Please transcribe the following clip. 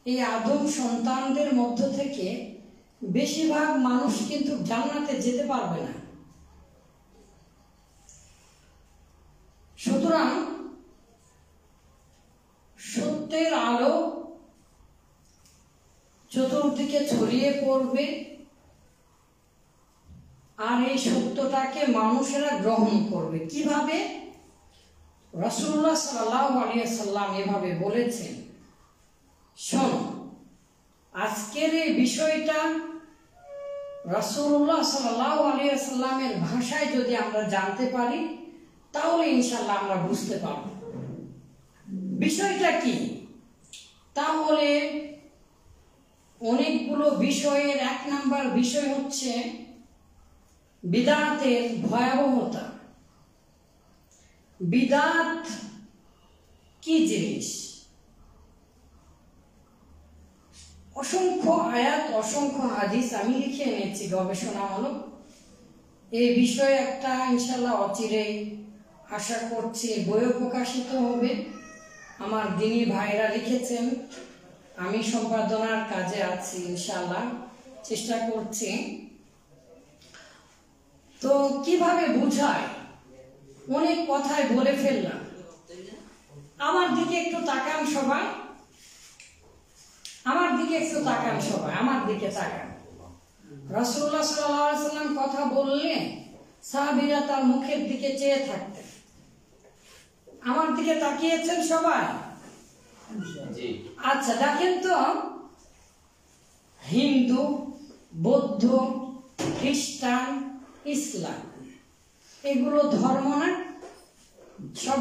এই আদম সন্তানদের মধ্য থেকে বেশিরভাগ মানুষ কিন্তু জান্নাতে যেতে পারবে না। সুতরাং সত্যের আলো চতুর্দিকে ছড়িয়ে পড়বে, আর এই সত্যটাকে মানুষেরা গ্রহণ করবে। কিভাবে? রাসূলুল্লাহ সাল্লাল্লাহু আলাইহি ওয়াসাল্লাম এভাবে বলেছেন। শোনো, আজকের এই বিষয়টা রাসূলুল্লাহ সাল্লাল্লাহু আলাইহি ওয়াসাল্লামের ভাষায় যদি আমরা জানতে পারি, তাহলে ইনশাআল্লাহ আমরা বুঝতে পারব বিষয়টা কি। তাহলে অনেকগুলো বিষয়ের 1 নাম্বার বিষয় হচ্ছে বিদআতের ভয়াবহতা। বিদআত কি জিনিস? অসংখ্য আয়াত, অসংখ্য হাদিস আমি লিখে এনেছি গবেষণামূলক। এই বিষয়ে একটা ইনশাআল্লাহ অচিরেই আশা করছি বইও প্রকাশিত হবে। আমার দিনী ভাইরা লিখেছেন, আমি সম্পাদনার কাজে আছি, ইনশাআল্লাহ চেষ্টা করছি। তো কিভাবে বুঝায়, অনেক কথাই বলে ফেললাম। আমার দিকে একটু তাকান সবাই, আমার দিকে একটু তাকান সবাই, আমার দিকে তাকান। রাসূলুল্লাহ সাল্লাল্লাহু আলাইহি ওয়াসাল্লাম কথা বললেন, সাহাবীরা তার মুখের দিকে চেয়ে থাকতেন। আমার দিকে তাকিয়েছেন সবাই? আচ্ছা, দেখেন তো, হিন্দু, বৌদ্ধ, খ্রিস্টান, ইসলাম, এগুলো ধর্ম না? সব